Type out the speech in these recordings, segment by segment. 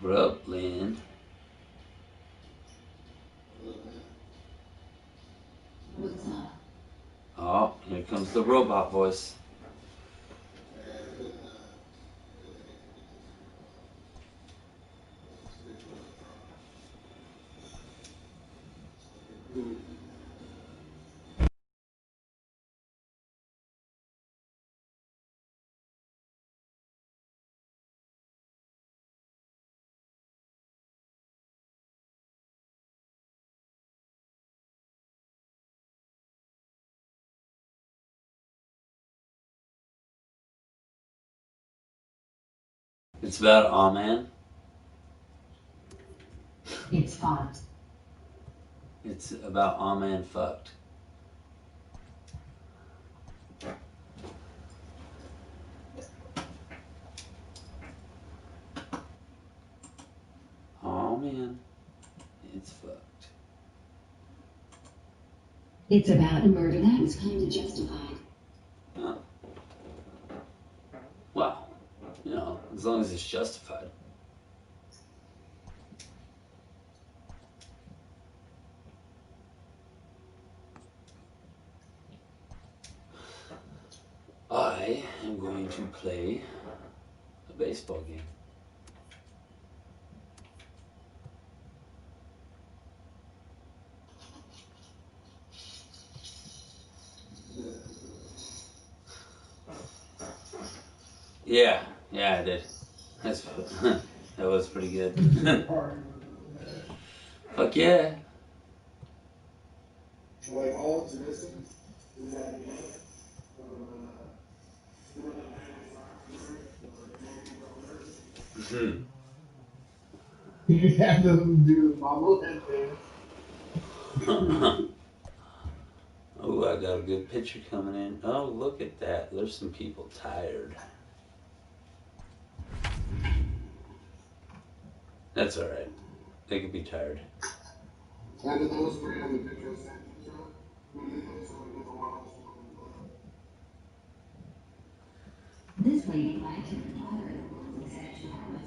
Brooklyn. What's up? Oh, here comes the robot voice. It's about Aw Man. It's fucked. It's about Aw Man fucked. Aw Man, it's fucked. It's about a murder that was kind of justified. Oh. Well, you know, as long as it's justified. I am going to play a baseball game. Yeah, I did. That's that was pretty good. Fuck yeah. Like all to listen. You have to do bobblehead dance. Oh, I got a good picture coming in. Oh, look at that. There's some people tired. That's alright. They could be tired. And those three on the picture. This lady liked her father and said she had a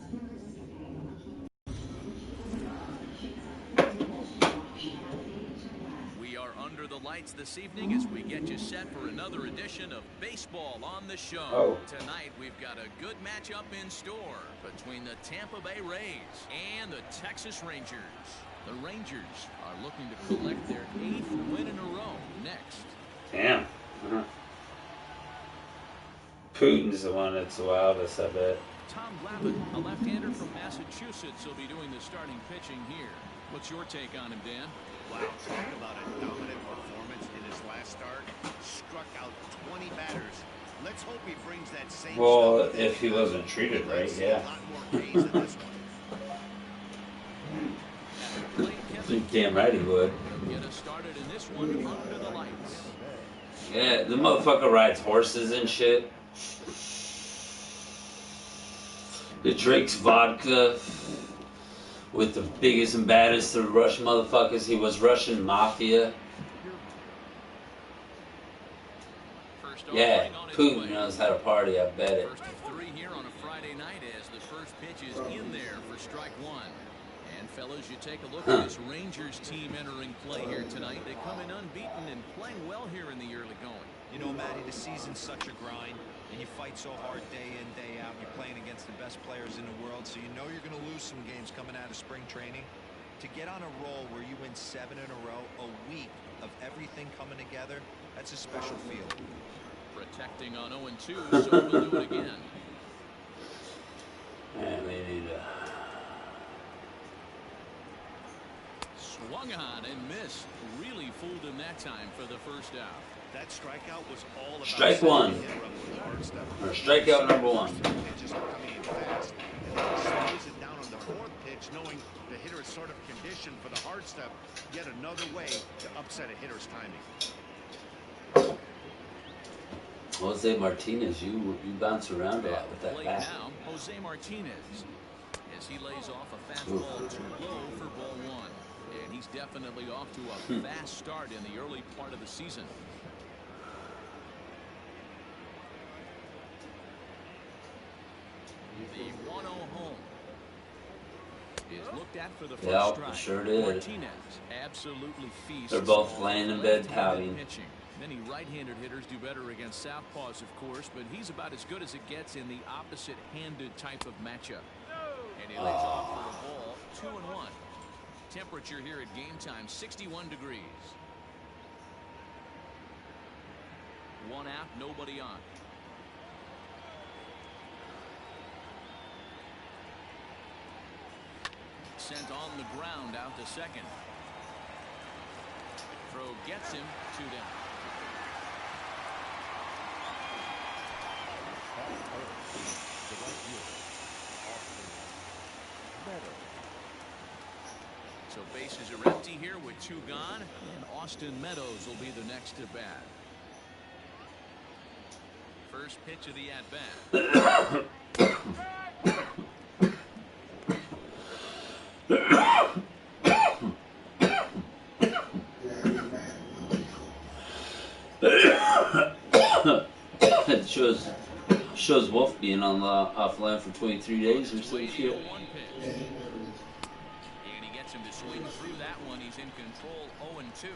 We are under the lights this evening as we get you set for another edition of Baseball on the Show. Oh. Tonight, we've got a good matchup in store between the Tampa Bay Rays and the Texas Rangers. The Rangers are looking to collect their 8th win in a row next. Damn. Putin's the one that's the wildest, I bet. Tom Glavine, a left-hander from Massachusetts, will be doing the starting pitching here. What's your take on him, Dan? Wow, talk about a dominant performance in his last start. Struck out 20 batters. Let's hope he brings that same Well, stuff if he wasn't treated right, yeah. a lot more Ks in this one. Damn right he would. Get us started in this one under the lights. Yeah, the motherfucker rides horses and shit. He drinks vodka with the biggest and baddest of Russian motherfuckers. He was Russian mafia. Yeah, Putin knows how to party, I bet it. First of 3 here on a Friday night as the first pitch is in there for strike one. And fellas, you take a look at this Rangers team entering play here tonight. They come in unbeaten and playing well here in the early going. You know, Matty, the season's such a grind, and you fight so hard day in, day out. You're playing against the best players in the world, so you know you're going to lose some games coming out of spring training. To get on a roll where you win 7 in a row, a week of everything coming together, that's a special feel. Protecting on 0-2, so we'll do it again. Man, they need to... Swung on and missed. Really fooled him that time for the first out. That strikeout was all about Strike one. Or strikeout number one. Pitches are coming in fast. And then he slows it down on the 4th pitch, knowing the hitter is sort of conditioned for the hard step. Yet another way to upset a hitter's timing. Jose Martinez, you bounce around a lot with that bat. Now, Jose Martinez, as he lays off a fastball too low for ball 1. And he's definitely off to a fast start in the early part of the season. The 1-0 home. is looked at for the first Yeah, strike. sure did. Martinez absolutely feasts. They're both on laying in bed left-handed pouting. pitching. Many right-handed hitters do better against southpaws, of course, but he's about as good as it gets in the opposite-handed type of matchup. And he lays off for a ball, 2-1. Temperature here at game time, 61 degrees. One out, nobody on. Sent on the ground out to second. Throw gets him, 2 down. So bases are empty here with 2 gone, and Austin Meadows will be the next to bat. First pitch of the at-bat. It shows Wolf being on the offline for 23 days or some shit. And he gets him to swing through that one. He's in control, 0-2.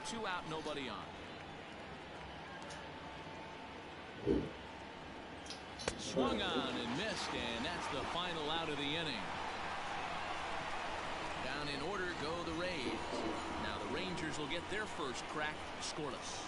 2 out, nobody on. Swung on and missed, and that's the final out of the inning. Down in order go the Rays. Now the Rangers will get their first crack scoreless.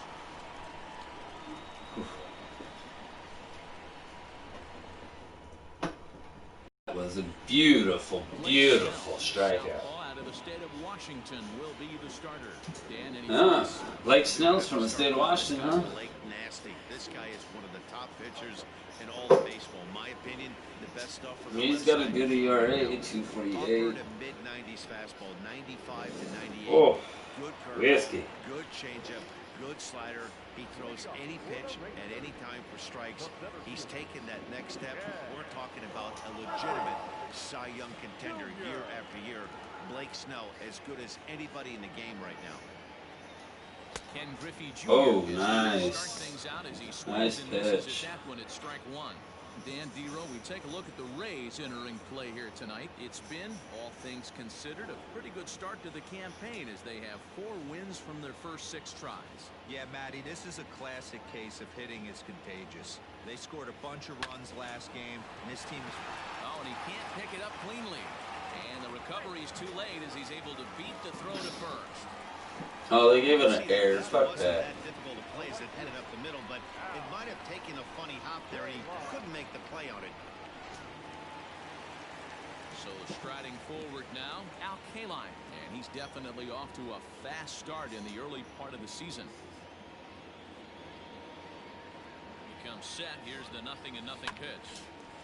That was a beautiful, beautiful strikeout. Out of the state of Washington will be the starter. Dan, any Ah, thoughts? Blake Snell's from the state of Washington, huh? Blake nasty. This guy is one of the top pitchers in all of baseball. In my opinion, the best stuff from the He's got a website. good ERA, Upper 2.48. to mid-90s fastball, 95 to 98. Oh, Good curve, whiskey. good changeup, good slider. He throws any pitch at any time for strikes. He's taken that next step. We're talking about a legitimate Cy Young contender year after year. Blake Snell, as good as anybody in the game right now. Ken Griffey Jr. Oh, is nice. going to start things out as he swings Nice and misses pitch. at that one at strike 1. Dan Dero, we take a look at the Rays entering play here tonight. It's been, all things considered, a pretty good start to the campaign as they have 4 wins from their first 6 tries. Yeah, Matty, this is a classic case of hitting is contagious. They scored a bunch of runs last game, and this team is... Oh, and he can't pick it up cleanly. And the recovery's too late as he's able to beat the throw to first. Oh, they gave it an error. It Fuck wasn't that. that difficult to play as it headed up the middle, but it might have taken a funny hop there, and he couldn't make the play on it. So striding forward now, Al Kaline, and he's definitely off to a fast start in the early part of the season. He comes set. Here's the 0-0 pitch.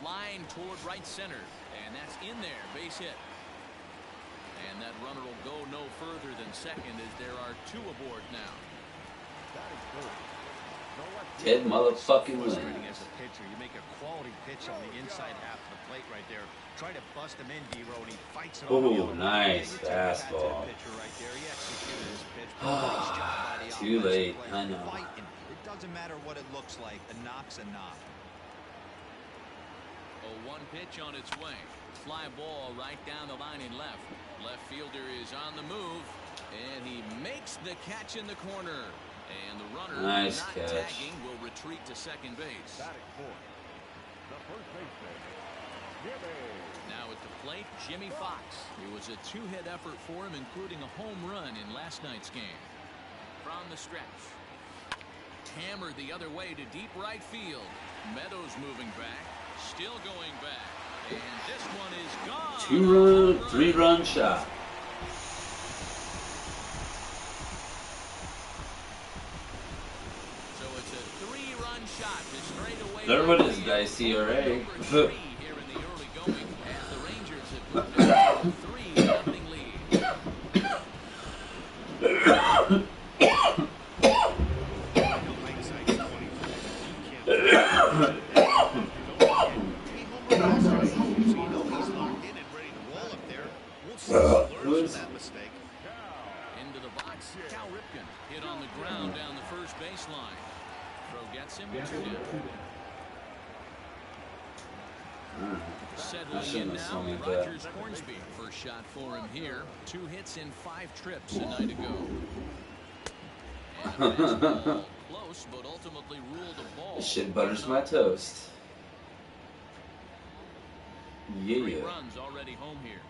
Line toward right center, and that's in there. Base hit. And that runner will go no further than second as there are 2 aboard now. Ted motherfucking Frustrating Lynn. as a pitcher. You make a quality pitch on the inside half of the plate right there. Try to bust him in, D-Row, and he fights it Ooh, over the other way. nice You take a bat to the fastball. pitcher right there. He executed his pitch. Nice job by the Too offensive late, player. I know. Fighting. It doesn't matter what it looks like. A knock's a knock. 0-1 pitch on its way. Fly ball right down the line in left. Left fielder is on the move, and he makes the catch in the corner. And the runner, Nice not catch. tagging, will retreat to second base. Now at the plate, Jimmy Fox. It was a 2-hit effort for him, including a home run in last night's game. From the stretch. Hammered the other way to deep right field. Meadows moving back. Still going back. And this one is gone. 2-run, 3-run shot. So it's a 3-run shot to straightaway. There what is dice ERA. Here in the early going as the Rangers have moved into a 3-0 lead. Into the box, Cal Ripken hit on the ground down the first baseline. Throw gets him 2 down. I shouldn't have swung at that. Rogers Hornsby. First shot for him here. 2 hits in 5 trips a night ago. And a fastball close, but ultimately ruled a ball. This shit butters my toast. 3 Yeah. runs already home here.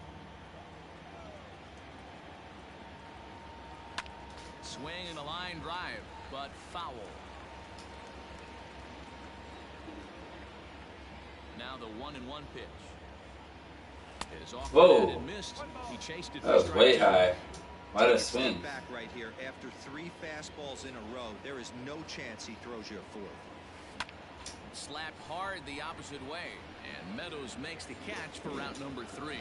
Swing and a line drive, but foul. Now the 1-1 pitch. Is off the Whoa. bat and missed. He chased it. That was for way strike 2. high. Why did I Step swing? back right here. After 3 fastballs in a row, there is no chance he throws you a 4th. Slapped hard the opposite way, and Meadows makes the catch for route number 3.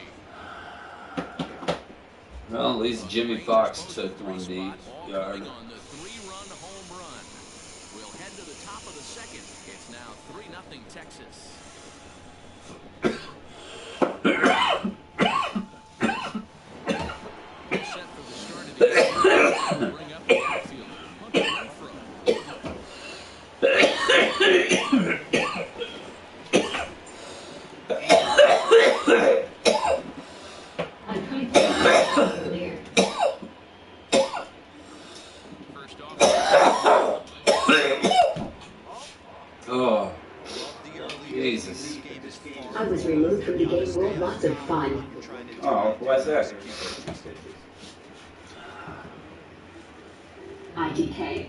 Well, at least Jimmy Fox took one deep yard. On the 3-run home run. We'll head to the top of the second. It's now 3-0 Texas. Set for the start of the game. Bring up the outfield. Hunter Renfroe. First off. Oh, Jesus. I was removed from the game world. Lots of fun. Oh, why's that? IDK.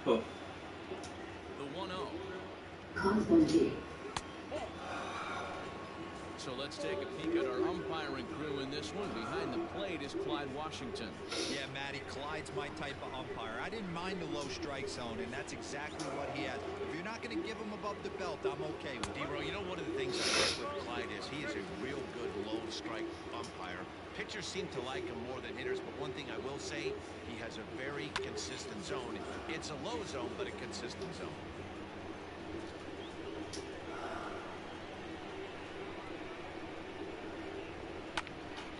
Oh. The 1-0. Cosmo. So let's take a peek at our umpiring crew in this one. Behind the plate is Clyde Washington. Yeah, Matty, Clyde's my type of umpire. I didn't mind the low strike zone, and that's exactly what he has. If you're not going to give him above the belt, I'm okay with it. D-Row, you know, one of the things I like with Clyde is he is a real good low strike umpire. Pitchers seem to like him more than hitters, but one thing I will say, he has a very consistent zone. It's a low zone, but a consistent zone.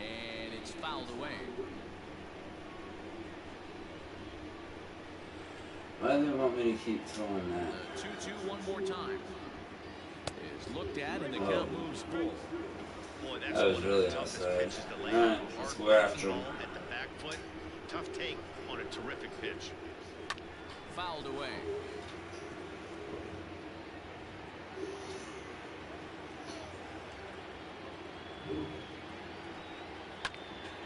And it's fouled away. Why do they want me to keep throwing that? The 2-2 one more time. Is looked at and the count moves full. Boy, that's That was one really of the toughest outside. pitches to lay. Alright, let's go after him. At the back foot, tough take on a terrific pitch. Fouled away.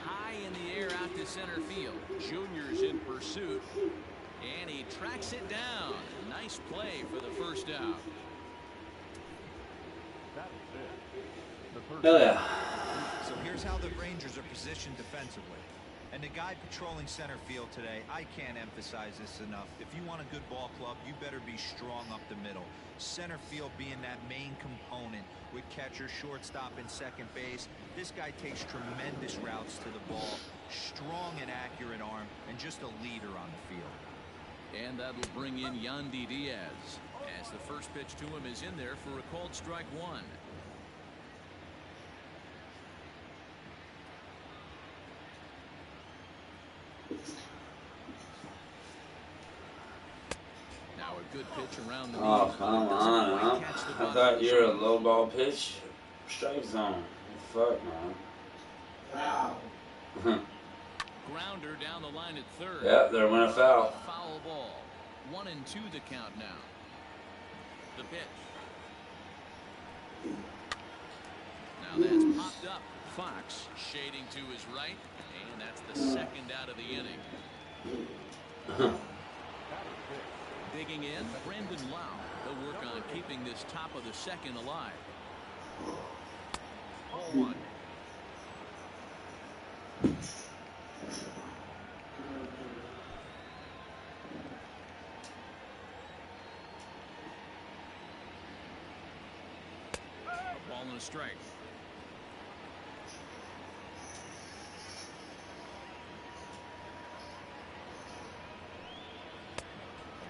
High in the air out to center field. Junior's in pursuit. And he tracks it down. Nice play for the first out. Hell yeah. So here's how the Rangers are positioned defensively. And the guy patrolling center field today, I can't emphasize this enough. If you want a good ball club, you better be strong up the middle. Center field being that main component with catcher, shortstop, and second base. This guy takes tremendous routes to the ball, strong and accurate arm, and just a leader on the field. And that'll bring in Yandy Diaz, as the first pitch to him is in there for a called strike 1. Now a good pitch around the Oh, knees, come but it doesn't on, quite huh? catch the I bottom thought of the you were a shoulder. low ball pitch. Strike zone. Fuck, man. Wow. Grounder down the line at third. Yep, there went a foul. Foul ball. 1-2 the count now. The pitch. Now that's popped up. Fox shading to his right, and that's the second out of the inning. Digging in, Brandon Lau. They'll work on keeping this top of the second alive. 0-1. A ball and a strike.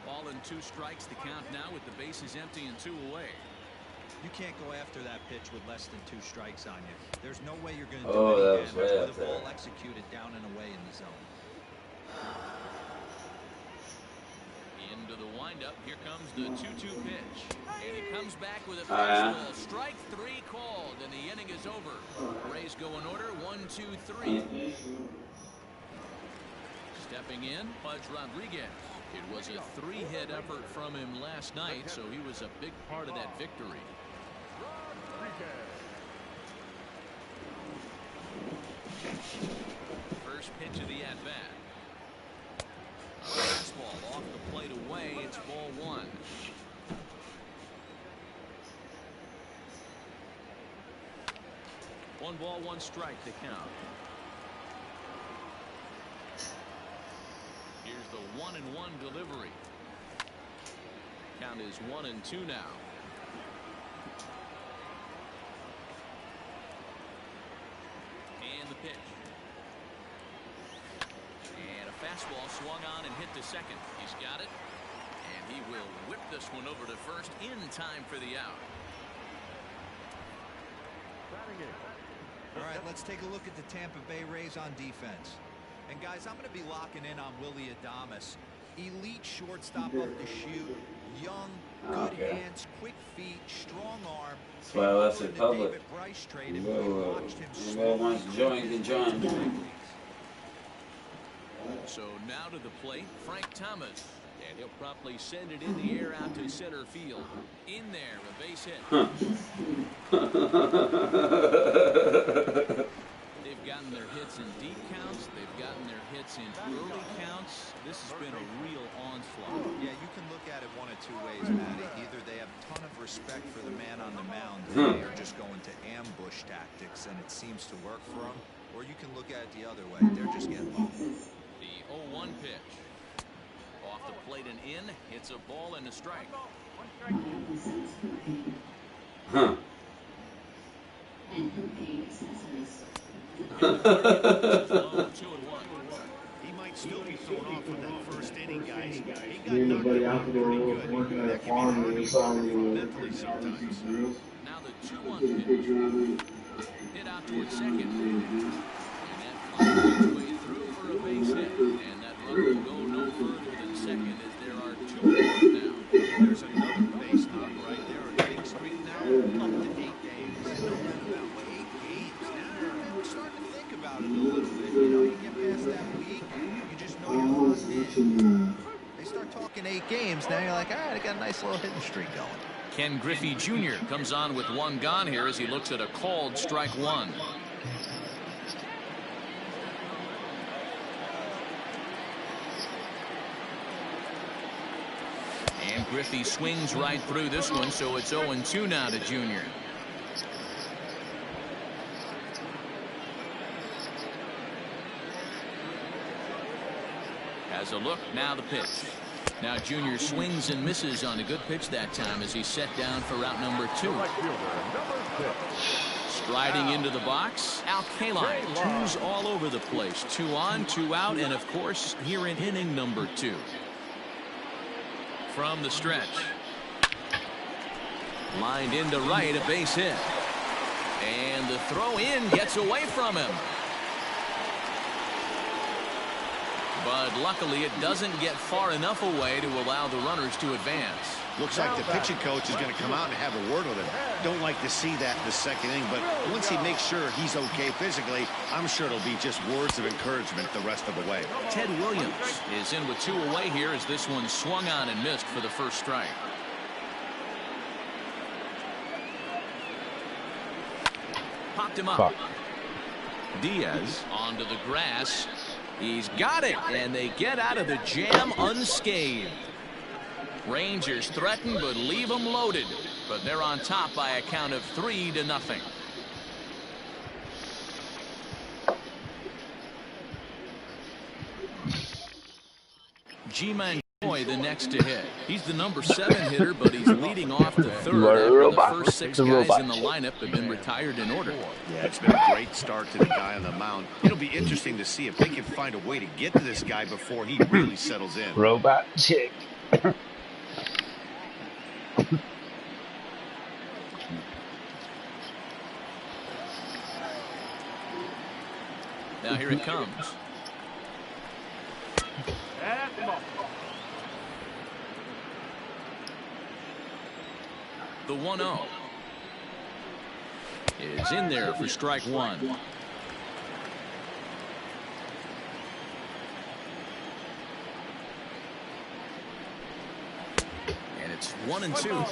Ball and 2 strikes. The count now with the bases empty and 2 away. You can't go after that pitch with less than 2 strikes on you. There's no way you're going to do Oh, that any was damage way with up a ball there. executed down and away in the zone. Into the 1-0 windup. Here comes the 2-2 pitch. And he comes back with a fastball. Strike 3 called, and the inning is over. Rays go in order, 1-2-3. Stepping in, Pudge Rodriguez. It was a 3-hit effort from him last night, so he was a big part of that victory. First pitch of the at-bat. A fastball off the plate away. It's ball 1. One ball, one strike to count. Here's the 1-1 delivery. Count is 1-2 now. And the pitch. And a fastball swung on and hit to second. He's got it. And he will whip this one over to first in time for the out. All right, let's take a look at the Tampa Bay Rays on defense. And guys, I'm going to be locking in on Willie Adames. Elite shortstop up to shoot, young, good hands, quick feet, strong arm. That's why I left it public. Whoa. Whoever wants to join can join. So now to the plate, Frank Thomas. And he'll promptly send it in the air out to center field. In there, a base hit. They've gotten their hits in deep counts. They've gotten their hits in early counts. This has been a real onslaught. Yeah, you can look at it one of two ways, Matty. Either they have a ton of respect for the man on the mound, and they are just going to ambush tactics, and it seems to work for them. Or you can look at it the other way. They're just getting low. The 0-1 pitch. Off the plate and in. It's a ball and a strike. Huh. And propane accessories. He might still be thrown off from that first inning, guys. He got Anybody knocked out out there pretty good. working at a That can farm be and hard deciding mentally sometimes. Now the 2-1 pitch. Hit out towards second. And that finds its way through for a base hit. And that run will go no further than second as there are 2 more now. There's another base knock right there. A big streak now up to 8 games. No matter that way, 8 games now. I'm starting to think about it a little bit. You know, you get past that week, you just know you're locked in. They start talking 8 games, now you're like, all right, I got a nice little hitting streak going. Ken Griffey Jr. comes on with 1 gone here as he looks at a called strike 1. And Griffey swings right through this one, so it's 0-2 now to Jr. Has a look, now the pitch. Now Jr. swings and misses on a good pitch that time as he's set down for route number 2. Striding into the box, Al Kaline. 2s all over the place. 2 on, 2 out, and of course here in inning number 2. From the stretch. Lined into right, a base hit. And the throw in gets away from him. But luckily it doesn't get far enough away to allow the runners to advance. Looks like the pitching coach is going to come out and have a word with him. Don't like to see that in the second inning, but once he makes sure he's okay physically, I'm sure it'll be just words of encouragement the rest of the way. Ted Williams is in with 2 away here as this one swung on and missed for the first strike. Popped him up. Diaz onto the grass. He's got it, and they get out of the jam unscathed. Rangers threaten but leave them loaded, but they're on top by a count of 3-0. G-Man Joy the next to hit. He's the number 7 hitter, but he's leading off the 3rd after the first 6 guys in the lineup have been retired in order. Yeah, it's been a great start to the guy on the mound. It'll be interesting to see if they can find a way to get to this guy before he really settles in. Robot chick. Now here it comes. The 1-0 is in there for strike one. And it's 1-2.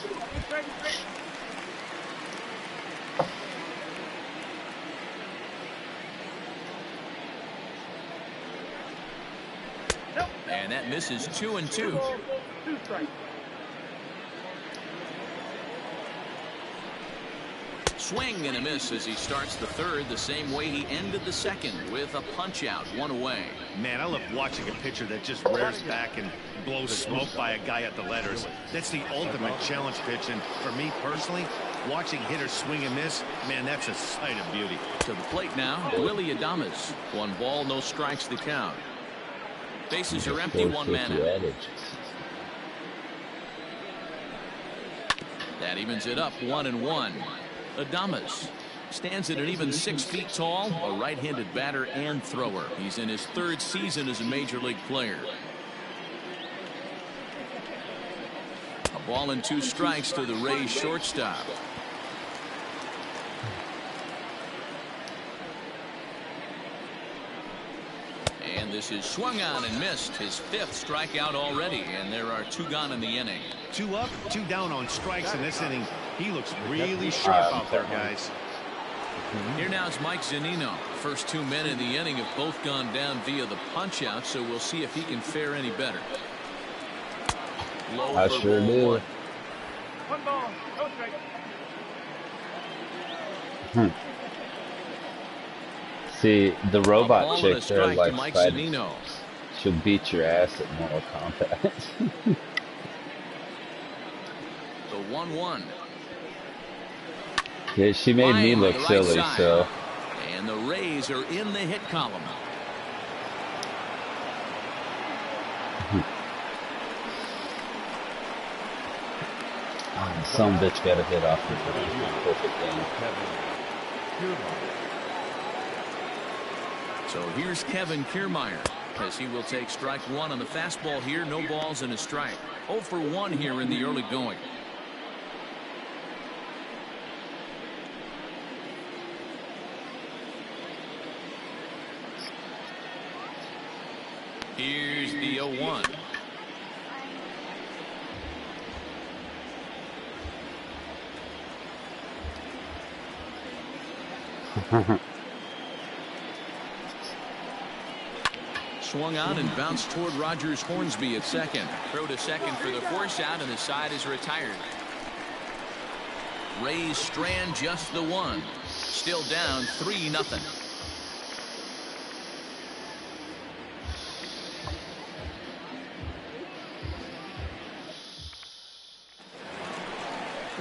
And that misses 2-2. Swing and a miss as he starts the third the same way he ended the second, with a punch out, one away. Man, I love watching a pitcher that just rears back and blows smoke by a guy at the letters. That's the ultimate challenge pitch, and for me personally, watching hitters swing and miss, man, that's a sight of beauty. To the plate now, Willie Adames. 1 ball, no strikes the count. Bases are empty, 1 man out. That evens it up, 1-1. Adames stands at an even 6 feet tall, a right-handed batter and thrower. He's in his 3rd season as a major league player. A ball and 2 strikes to the Rays shortstop. And this is swung on and missed, his 5th strikeout already, and there are 2 gone in the inning. 2 up, 2 down on strikes in this inning. He looks really sharp out there, guys. Here now is Mike Zunino. First 2 men in the inning have both gone down via the punch out, so we'll see if he can fare any better. Low I for sure ball do. 1. Ball, no strike. See, the robot Ball and chick a there, strike like, to Mike fighting. Zunino. She'll beat your ass at Mortal Kombat. The 1-1. Yeah, she made me Line look on the right silly, side. so. And the Rays are in the hit column. Oh, some bitch got a hit off the perfect game. So here's Kevin Kiermaier, as he will take strike 1 on the fastball here. No balls and a strike. 0 for 1 here in the early going. Here's the 0-1. Swung on and bounced toward Rogers Hornsby at second. Throw to second for the force out, and the side is retired. Rays strand just the 1. Still down 3-0.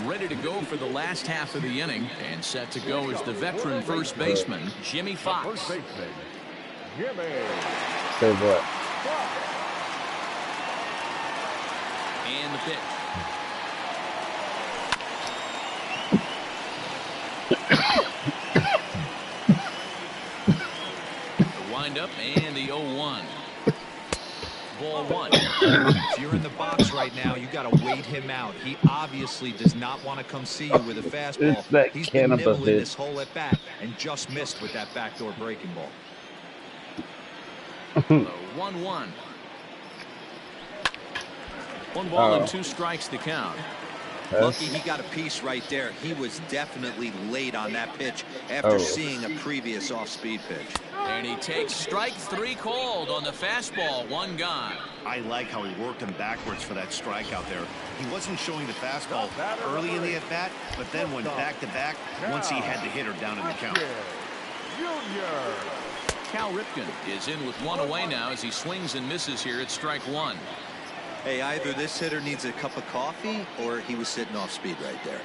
Ready to go for the last half of the inning, and set to go is the veteran first baseman, Jimmy Fox. Say what? And the pitch. The windup and the 0-1. Ball 1. If you're in the box right now, you got to wait him out. He obviously does not want to come see you with a fastball. It's that He's been cannibal nibbling bitch. this whole at bat and just missed with that backdoor breaking ball. The 1-1. 1 ball and 2 strikes to count. Lucky he got a piece right there. He was definitely late on that pitch after seeing a previous off-speed pitch. And he takes strike 3 called on the fastball. 1 gone. I like how he worked him backwards for that strike out there. He wasn't showing the fastball early in the at-bat, but then went back-to-back once he had the hitter down in the count. Cal Ripken is in with 1 away now as he swings and misses here at strike 1. Hey, either this hitter needs a cup of coffee or he was sitting off speed right there.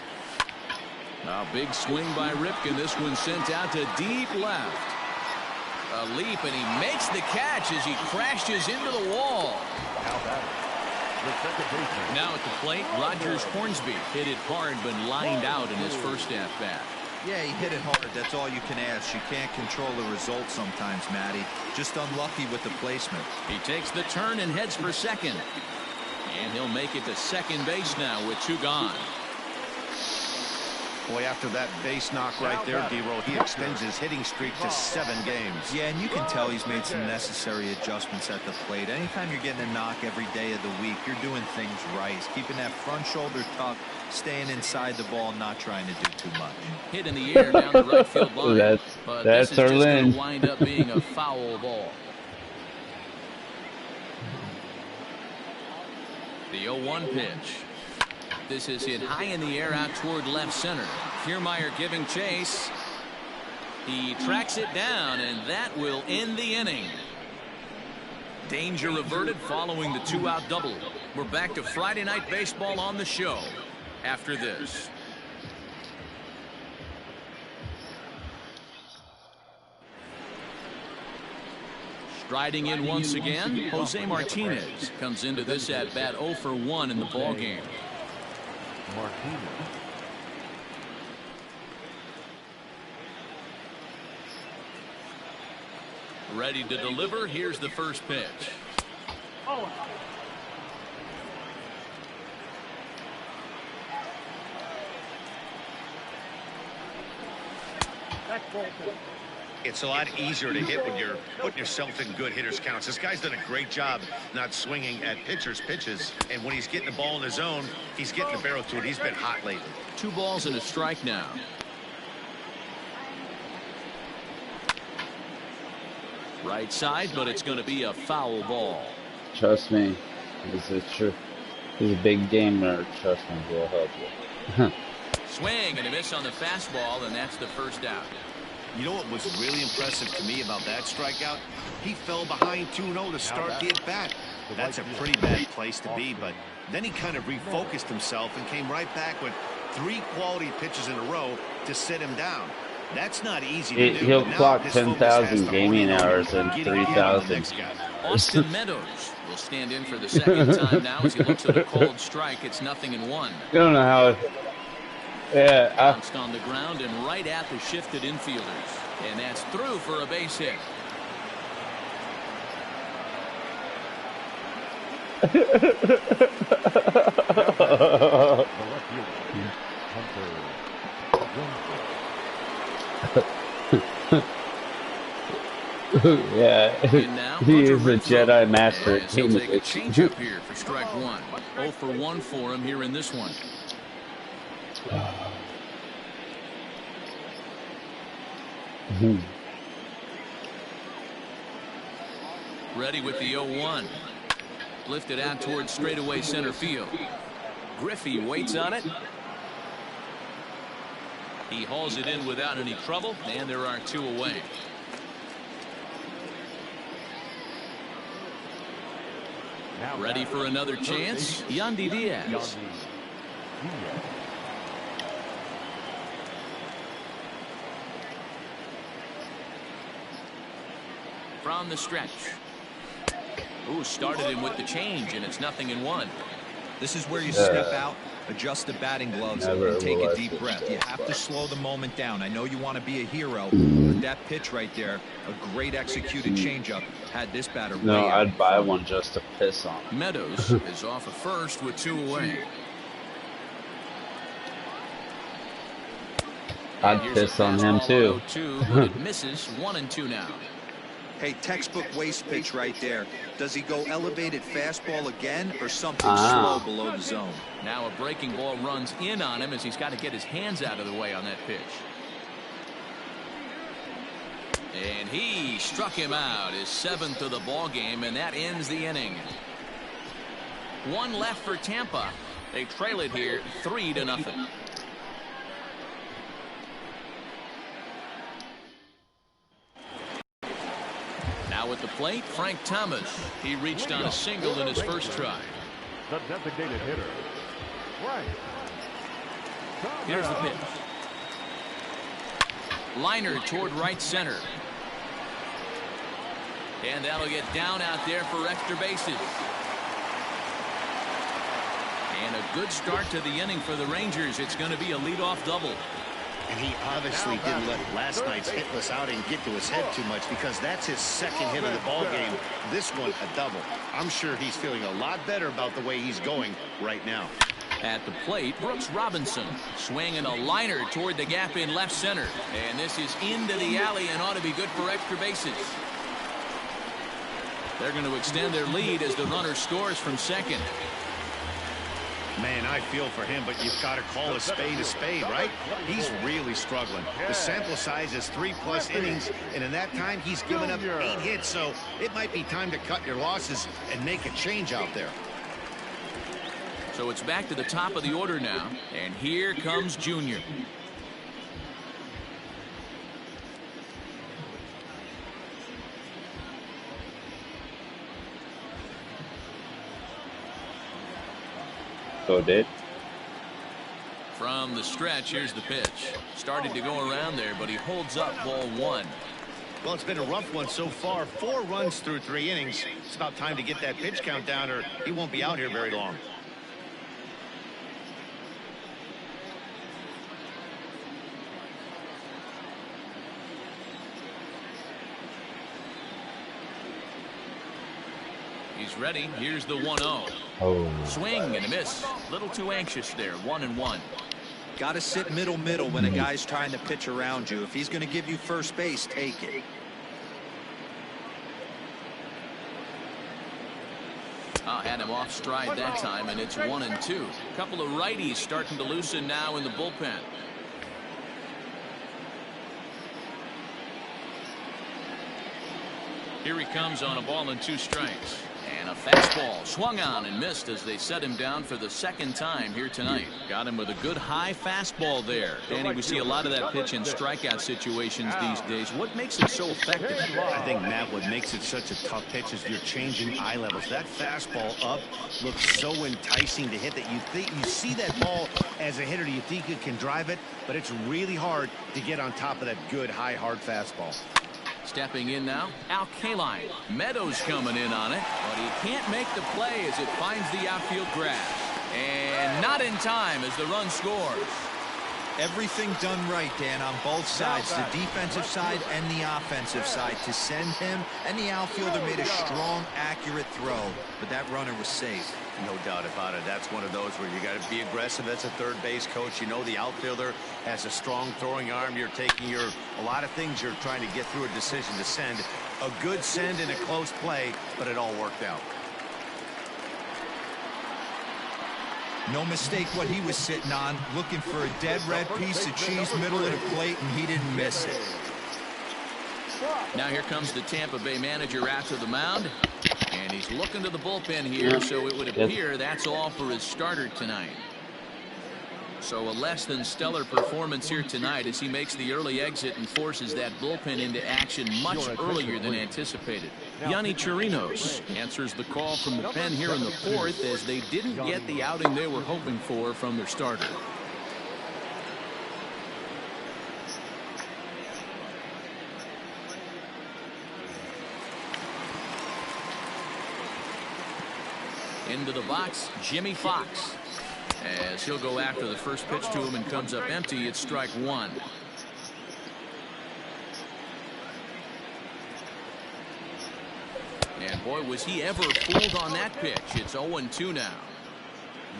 A big swing by Ripken. This one sent out to deep left. A leap, and he makes the catch as he crashes into the wall. Now at the plate, Rogers Hornsby hit it hard but lined out in his first at-bat. Yeah, he hit it hard. That's all you can ask. You can't control the result sometimes, Matty. Just unlucky with the placement. He takes the turn and heads for second. And he'll make it to second base now with 2 gone. Boy, after that base knock right there, D-Roll, he extends his hitting streak to 7 games. Yeah, and you can tell he's made some necessary adjustments at the plate. Anytime you're getting a knock every day of the week, you're doing things right. He's keeping that front shoulder tucked, staying inside the ball, not trying to do too much. Hit in the air down the right field line. But that's this is just going Lynn. to wind up being a foul ball. The 0-1 pitch. This is hit high in the air out toward left center. Kiermaier giving chase. He tracks it down, and that will end the inning. Danger averted following the 2-out double. We're back to Friday Night Baseball on the show after this. Striding in once again, Jose Martinez comes into this at bat 0 for 1 in the ballgame. Ready to deliver. Here's the first pitch. It's a lot easier to hit when you're putting yourself in good hitters' counts. This guy's done a great job not swinging at pitchers' pitches. And when he's getting the ball in his zone, he's getting the barrel to it. He's been hot lately. 2 balls and a strike now. Right side, but it's going to be a foul ball. Trust me, this is true. He's a big game nerd. Trust me, he'll help you. Swing and a miss on the fastball, and that's the first out. You know what was really impressive to me about that strikeout? He fell behind 2-0 to start the at-bat. That's a pretty bad place to be, but then he kind of refocused himself and came right back with 3 quality pitches in a row to sit him down. That's not easy to do. He'll clock 10,000 gaming hours and 3,000. Austin Meadows will stand in for the second time now as he looks at a cold strike. It's 0-1. I don't know how. Yeah, bounced on the ground and right at the shifted infielders, and that's through for a base hit. Yeah, he is a Jedi Master. He'll take a changeup here for strike 1. 0 for 1 for him here in this one. Ready with the 0-1. Lifted out towards straightaway center field. Griffey waits on it. He hauls it in without any trouble, and there are 2 away. Ready for another chance? Yandy Diaz. From the stretch. Ooh, started him with the change, and it's 0-1. This is where you step out, adjust the batting gloves, and take a deep breath. You have to slow the moment down. I know you want to be a hero, but that pitch right there, a great executed changeup, had this batter. No, I'd buy one just to piss on. Meadows is off of first with 2 away. I'd piss on him too. But it misses. 1-2 now. Hey, textbook waste pitch right there. Does he go elevated fastball again or something slow below the zone? Now a breaking ball runs in on him as he's got to get his hands out of the way on that pitch. And he struck him out, his 7th of the ball game, and that ends the inning. 1 left for Tampa. They trail it here 3-0. Now at the plate, Frank Thomas. He reached on a single in his first try. The designated hitter, Frank. Here's the pitch. Liner toward right center. And that'll get down out there for extra bases. And a good start to the inning for the Rangers. It's going to be a leadoff double. And he obviously didn't let last night's hitless outing get to his head too much, because that's his 2nd hit of the ball game. This one a double. I'm sure he's feeling a lot better about the way he's going right now. At the plate, Brooks Robinson swinging a liner toward the gap in left center. And this is into the alley and ought to be good for extra bases. They're going to extend their lead as the runner scores from second. Man, I feel for him, but you've got to call a spade, right? He's really struggling. The sample size is 3+ innings, and in that time, he's given up 8 hits, so it might be time to cut your losses and make a change out there. So it's back to the top of the order now, and here comes Junior. So did. From the stretch, here's the pitch. Started to go around there, but he holds up ball 1. Well, it's been a rough one so far. 4 runs through 3 innings. It's about time to get that pitch count down, or he won't be out here very long. He's ready. Here's the 1-0. Oh. Swing and a miss. Little too anxious there. 1-1. Got to sit middle when a guy's trying to pitch around you. If he's going to give you first base, take it. Had him off stride that time, and it's 1-2. A couple of righties starting to loosen now in the bullpen. Here he comes on a ball and 2 strikes. And a fastball swung on and missed as they set him down for the second time here tonight. Got him with a good high fastball there. Danny, we see a lot of that pitch in strikeout situations these days. What makes it so effective? I think, Matt, what makes it such a tough pitch is you're changing eye levels. That fastball up looks so enticing to hit that you see that ball as a hitter, you think you can drive it, but it's really hard to get on top of that good high hard fastball. Stepping in now, Al Kaline. Meadows coming in on it, but he can't make the play as it finds the outfield grass. And not in time as the run scores. Everything done right, Dan, on both sides, the defensive side and the offensive side, to send him, and the outfielder made a strong, accurate throw, but that runner was safe. No doubt about it. That's one of those where you got to be aggressive as a third base coach. You know the outfielder has a strong throwing arm. You're taking a lot of things you're trying to get through a decision to send. A good send in a close play, but it all worked out. No mistake what he was sitting on, looking for a dead red piece of cheese middle of the plate, and he didn't miss it. Now here comes the Tampa Bay manager out to the mound, and he's looking to the bullpen here, so it would appear that's all for his starter tonight. So a less than stellar performance here tonight as he makes the early exit and forces that bullpen into action much earlier than anticipated. Yanni Chirinos answers the call from the pen here in the 4th as they didn't get the outing they were hoping for from their starter. Into the box, Jimmy Fox. As he'll go after the first pitch to him and comes up empty, it's strike 1. And boy, was he ever fooled on that pitch. It's 0-2 now.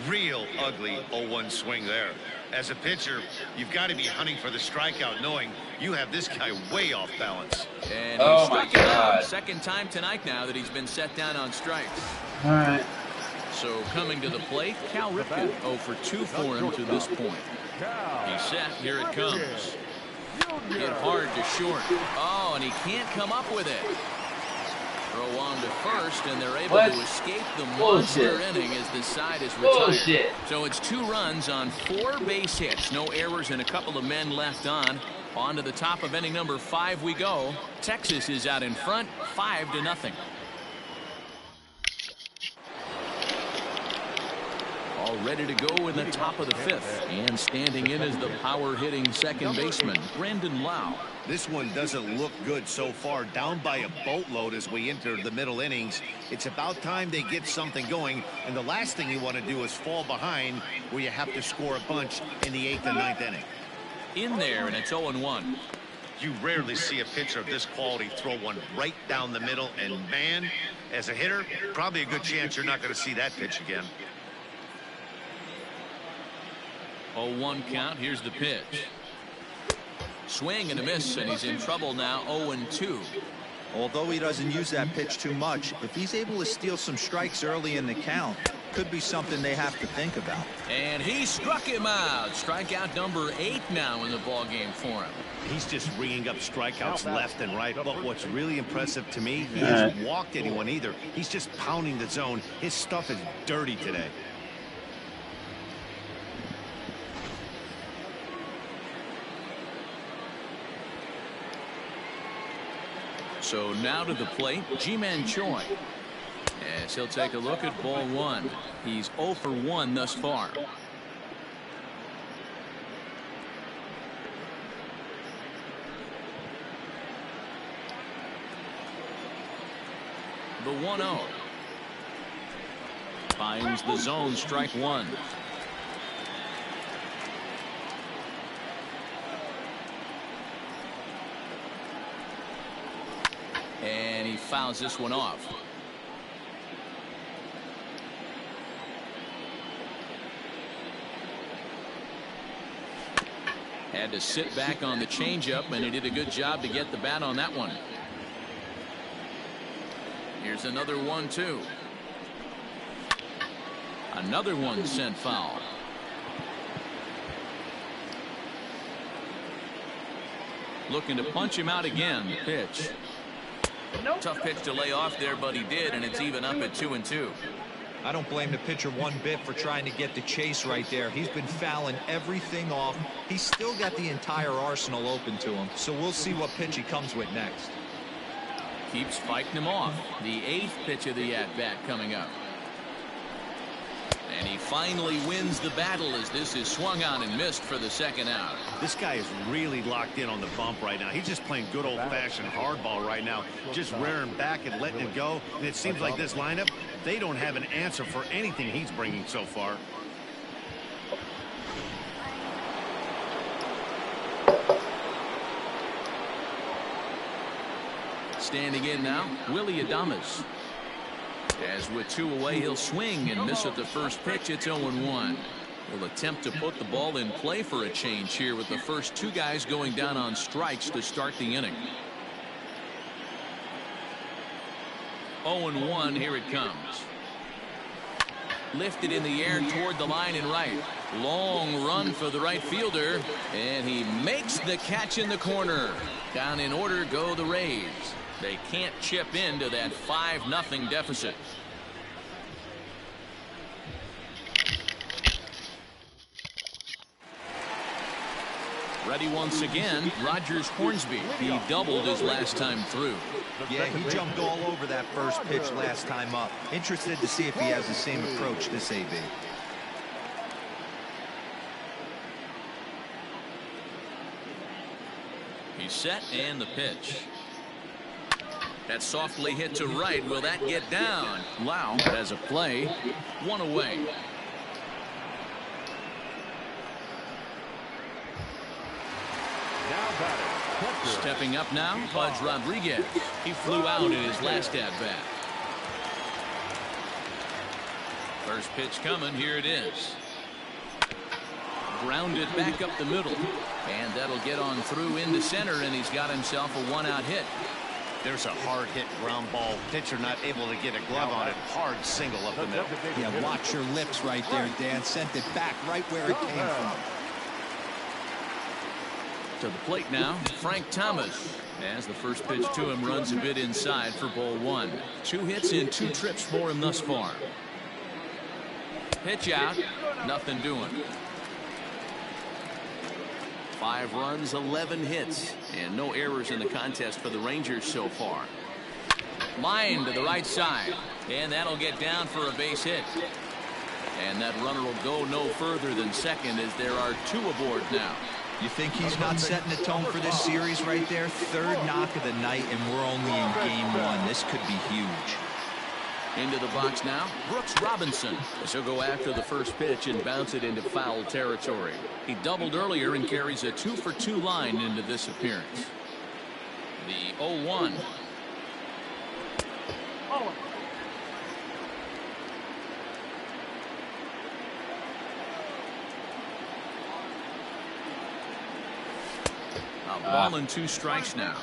Real ugly 0-1 swing there. As a pitcher, you've got to be hunting for the strikeout, knowing you have this guy way off balance. And he struck him out. Second time tonight now that he's been set down on strikes. All right. So coming to the plate, Cal Ripken 0 for 2 for him to this point. He's set. Here it comes. Hit hard to short. Oh, and he can't come up with it. Throw on to first, and they're able to escape the monster inning as the side is retired. So it's 2 runs on 4 base hits. No errors and a couple of men left on. On to the top of inning number 5 we go. Texas is out in front, 5-0. All ready to go in the top of the 5th. And standing in is the power-hitting second baseman, Brandon Lau. This one doesn't look good so far. Down by a boatload as we enter the middle innings. It's about time they get something going. And the last thing you want to do is fall behind where you have to score a bunch in the 8th and 9th inning. In there, and it's 0-1. You rarely see a pitcher of this quality throw one right down the middle. And, man, as a hitter, probably a good chance you're not going to see that pitch again. 0-1 count. Here's the pitch. Swing and a miss, and he's in trouble now. 0-2. Although he doesn't use that pitch too much, if he's able to steal some strikes early in the count, could be something they have to think about. And he struck him out. Strikeout number 8 now in the ball game for him. He's just ringing up strikeouts left and right. But what's really impressive to me, he hasn't walked anyone either. He's just pounding the zone. His stuff is dirty today. So now to the plate, Ji-Man Choi. As he'll take a look at ball 1. He's 0 for 1 thus far. The 1-0. Finds the zone, strike 1. And he fouls this one off. Had to sit back on the changeup, and he did a good job to get the bat on that one. Here's another 1-2. Another one sent foul. Looking to punch him out again. The pitch. Tough pitch to lay off there, but he did, and it's even up at 2-2. I don't blame the pitcher one bit for trying to get the chase right there. He's been fouling everything off. He's still got the entire arsenal open to him, so we'll see what pitch he comes with next. Keeps fighting him off. The 8th pitch of the at-bat coming up. And he finally wins the battle as this is swung on and missed for the second out. This guy is really locked in on the bump right now. He's just playing good old-fashioned hardball right now, just rearing back and letting it go. And it seems like this lineup, they don't have an answer for anything he's bringing so far. Standing in now, Willie Adames. As with 2 away, he'll swing and miss at the first pitch. It's 0-1. Will attempt to put the ball in play for a change here with the first 2 guys going down on strikes to start the inning. 0-1. Here it comes. Lifted in the air toward the line and right. Long run for the right fielder, and he makes the catch in the corner. Down in order go the Rays. They can't chip into that 5-0 deficit. Ready once again, Rogers Hornsby. He doubled his last time through. Yeah, he jumped all over that first pitch last time up. Interested to see if he has the same approach this AB. He's set and the pitch. That's softly hit to right. Will that get down? Lau has a play. 1 away. Now batting. Stepping up now, Pudge Rodriguez. He flew out in his last at-bat. First pitch coming. Here it is. Grounded back up the middle. And that'll get on through into center, and he's got himself a 1-out hit. There's a hard hit ground ball. Pitcher not able to get a glove on it. Hard single up the middle. Yeah, watch your lips right there, Dan. Sent it back right where it came from. To the plate now, Frank Thomas. As the first pitch to him runs a bit inside for ball 1. 2 hits in 2 trips for him thus far. Pitch out, nothing doing. 5 runs, 11 hits, and no errors in the contest for the Rangers so far. Line to the right side, and that'll get down for a base hit. And that runner will go no further than second as there are 2 aboard now. You think he's not setting the tone for this series right there? 3rd knock of the night, and we're only in game 1. This could be huge. Into the box now, Brooks Robinson. As he'll go after the first pitch and bounce it into foul territory. He doubled earlier and carries a 2-for-2 line into this appearance. The 0-1. Ball and 2 strikes now.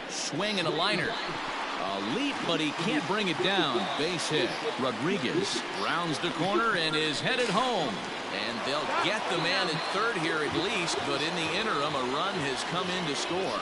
Swing and a liner. A leap, but he can't bring it down. Base hit. Rodriguez rounds the corner and is headed home. And they'll get the man at third here at least, but in the interim, a run has come in to score.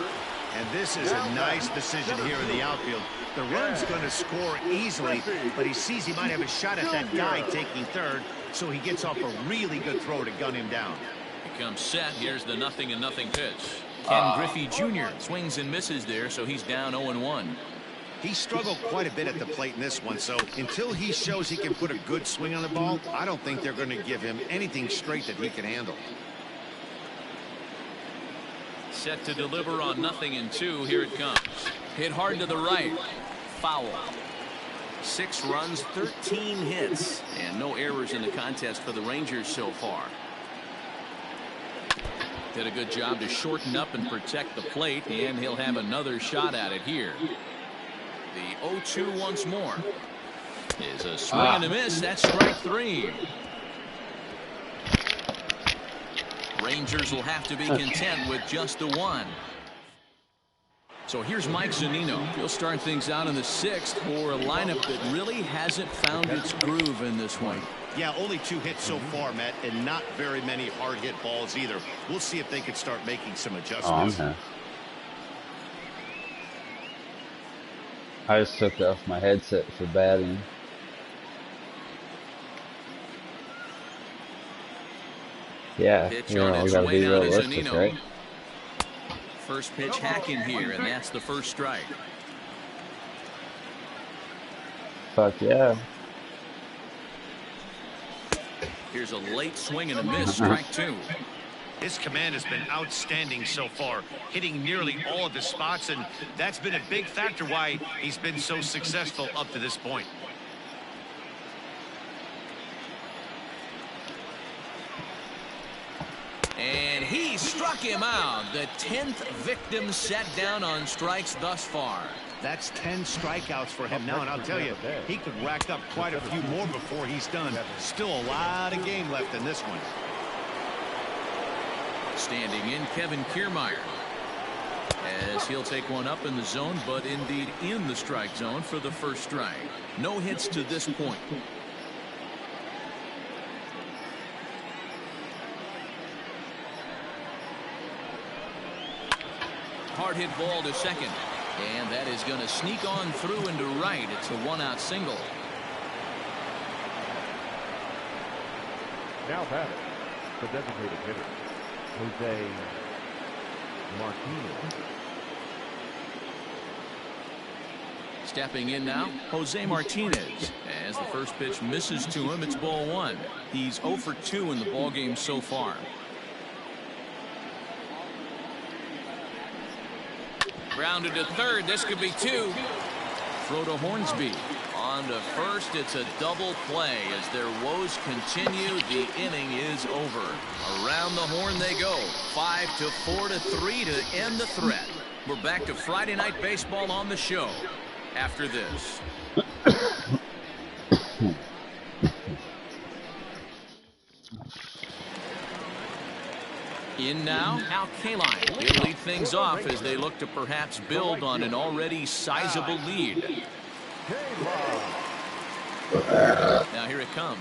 And this is a nice decision here in the outfield. The run's going to score easily, but he sees he might have a shot at that guy taking third, so he gets off a really good throw to gun him down. He comes set. Here's the 0-0 pitch. Ken Griffey Jr. swings and misses there, so he's down 0-1. He struggled quite a bit at the plate in this one, so until he shows he can put a good swing on the ball, I don't think they're going to give him anything straight that he can handle. Set to deliver on 0-2. Here it comes. Hit hard to the right. Foul. 6 runs, 13 hits, and no errors in the contest for the Rangers so far. Did a good job to shorten up and protect the plate, and he'll have another shot at it here. The 0-2 once more is a swing and a miss. That's strike 3. Rangers will have to be content with just the 1. So here's Mike Zunino. He'll start things out in the 6th for a lineup that really hasn't found its groove in this one. Yeah, only 2 hits so far, Matt, and not very many hard hit balls either. We'll see if they can start making some adjustments. I just took off my headset for batting. Yeah, you know, we gotta be realistic, right? First pitch hacking here, and that's the first strike. Fuck yeah. Here's a late swing and a miss, strike 2. His command has been outstanding so far, hitting nearly all of the spots, and that's been a big factor why he's been so successful up to this point. And he struck him out. The 10th victim set down on strikes thus far. That's 10 strikeouts for him now, and I'll tell you, he could rack up quite a few more before he's done. Still a lot of game left in this one. Standing in, Kevin Kiermaier, as he'll take one up in the zone, but indeed in the strike zone for the first strike. No hits to this point. Hard hit ball to second, and that is going to sneak on through into right. It's a 1-out single. Now batting, the designated hitter, Jose Martinez. Stepping in now, Jose Martinez. As the first pitch misses to him, it's ball 1. He's 0 for 2 in the ballgame so far. Grounded to third. This could be 2. Throw to Hornsby. On to first. It's a double play as their woes continue. The inning is over. Around the horn they go. 5 to 4 to 3 to end the threat. We're back to Friday Night Baseball on the show after this. In now, Al Kaline. He'll lead things off as they look to perhaps build on an already sizable lead. Now here it comes.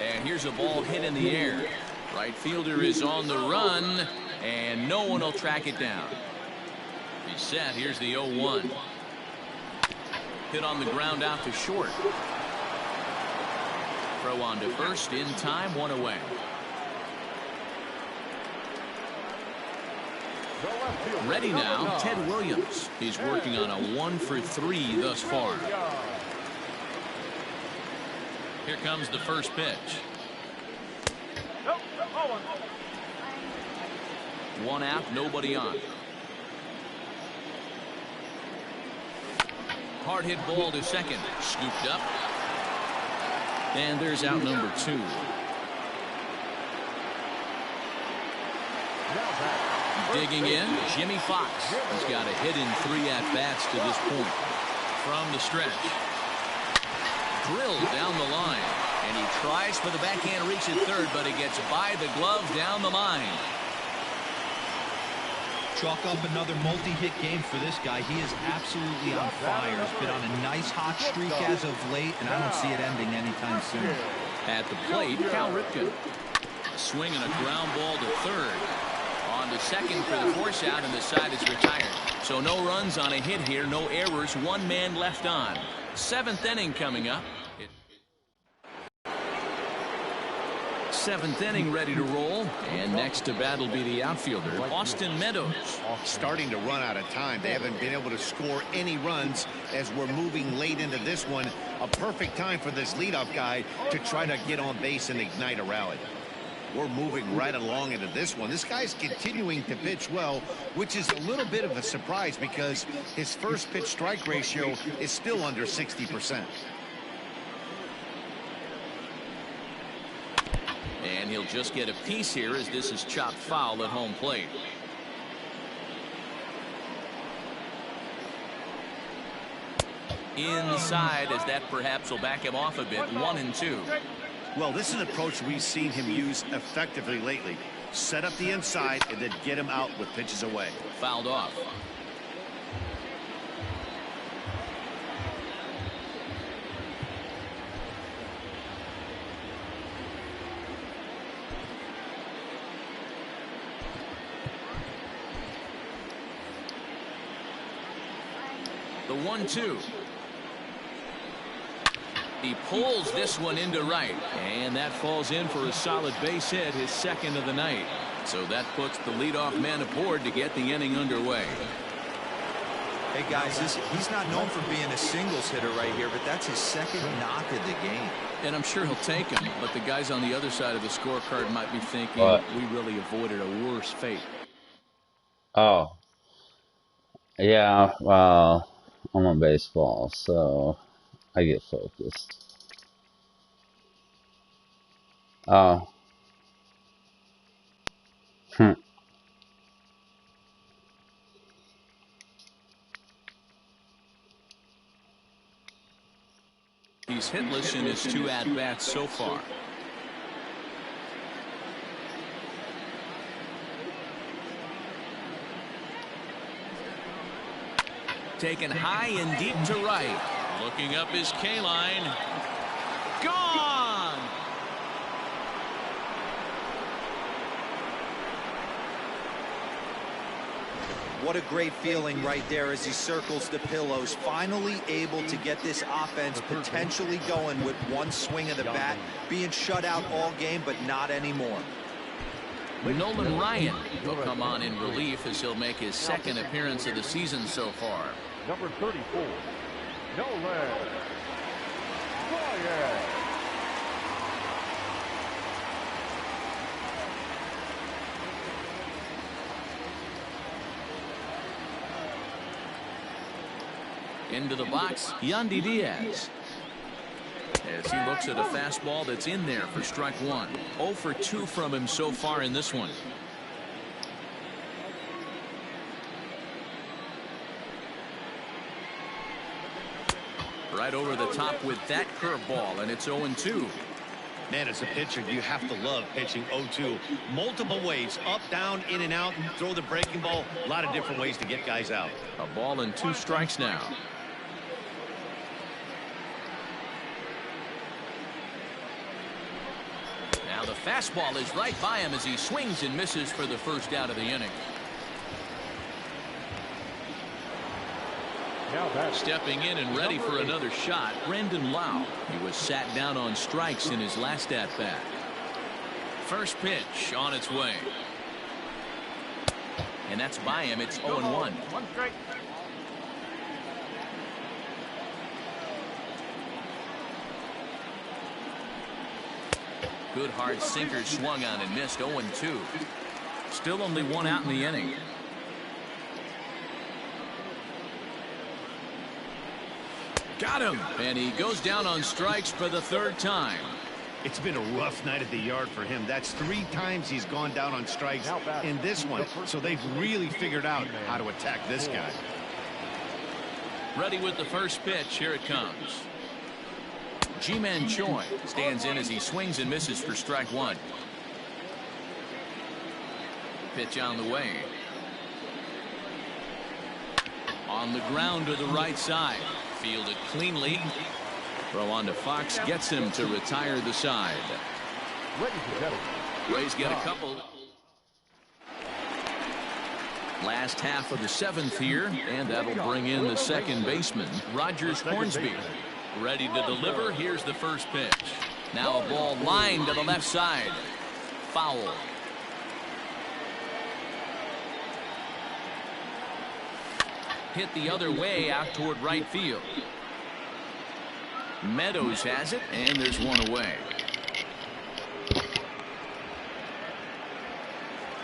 And here's a ball hit in the air. Right fielder is on the run, and no one will track it down. He's set. Here's the 0-1. Hit on the ground out to short. Throw on to first in time, 1 away. Ready now, Ted Williams. He's working on a 1 for 3 thus far. Here comes the first pitch. 1 out, nobody on. Hard hit ball to second. Scooped up. And there's out number 2. Digging in, Jimmy Fox. He's got a hit in 3 at-bats to this point. From the stretch, drilled down the line. And he tries for the backhand reach at third, but he gets by the glove down the line. Chalk up another multi-hit game for this guy. He is absolutely on fire. He's been on a nice hot streak as of late, and I don't see it ending anytime soon. At the plate, Cal Ripken. Swinging a ground ball to third. On to second for the force out, and the side is retired. So no runs on a hit here, no errors, one man left on. 7th inning coming up. 7th inning ready to roll, and next to bat will be the outfielder, Austin Meadows. Starting to run out of time. They haven't been able to score any runs as we're moving late into this one. A perfect time for this leadoff guy to try to get on base and ignite a rally. We're moving right along into this one. This guy's continuing to pitch well, which is a little bit of a surprise because his first pitch strike ratio is still under 60%. And he'll just get a piece here as this is chopped foul at home plate. Inside, as that perhaps will back him off a bit. 1-2. Well, this is an approach we've seen him use effectively lately. Set up the inside and then get him out with pitches away. Fouled off. The 1-2. He pulls this one into right, and that falls in for a solid base hit, his second of the night. So that puts the leadoff man aboard to get the inning underway. Hey guys, he's not known for being a singles hitter right here, but that's his second knock of the game. And I'm sure he'll take him, but the guys on the other side of the scorecard might be thinking we really avoided a worse fate. Oh. Yeah, well, I'm on baseball, so I get focused. Oh. He's hitless in his 2 at-bats so far. Taken high and deep to right. Looking up his K-line. Gone! What a great feeling right there as he circles the pillows. Finally able to get this offense potentially going with one swing of the bat. Being shut out all game, but not anymore. Nolan Ryan will come on in relief as he'll make his second appearance of the season so far. Number 34, Nolan Ryan. Into the box, Yandy Diaz. As he looks at a fastball that's in there for strike 1. 0 for 2 from him so far in this one. Right over the top with that curveball, and it's 0-2. Man, as a pitcher, you have to love pitching 0-2. Multiple ways, up, down, in and out, throw the breaking ball. A lot of different ways to get guys out. A ball and 2 strikes now. Now the fastball is right by him as he swings and misses for the first out of the inning. Stepping in and ready for another shot, Brendan Lau. He was sat down on strikes in his last at-bat. First pitch on its way. And that's by him. It's 0-1. Good hard sinker swung on and missed. 0-2. Still only 1 out in the inning. Got him. And he goes down on strikes for the 3rd time. It's been a rough night at the yard for him. That's 3 times he's gone down on strikes in this one. So they've really figured out how to attack this guy. Ready with the first pitch. Here it comes. Ji-Man Choi stands in as he swings and misses for strike one. Pitch on the way. On the ground to the right side. Fielded cleanly. Throw on to Fox gets him to retire the side. Rays get a couple. Last half of the seventh here, and that'll bring in the second baseman, Rogers Hornsby. Ready to deliver. Here's the first pitch. Now a ball lined to the left side. Foul. Hit the other way out toward right field. Meadows has it, and there's one away.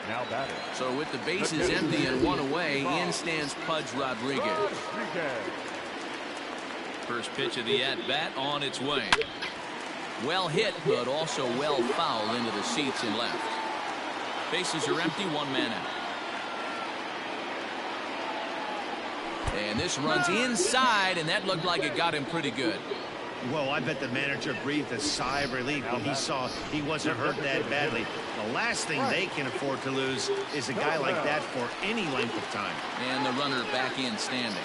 Now batting. So with the bases empty and one away, in stands Pudge Rodriguez. First pitch of the at-bat on its way. Well hit, but also well fouled into the seats and left. Bases are empty, one man out. And this runs inside, and that looked like it got him pretty good. Well, I bet the manager breathed a sigh of relief when he saw he wasn't hurt that badly. The last thing they can afford to lose is a guy like that for any length of time. And the runner back in standing.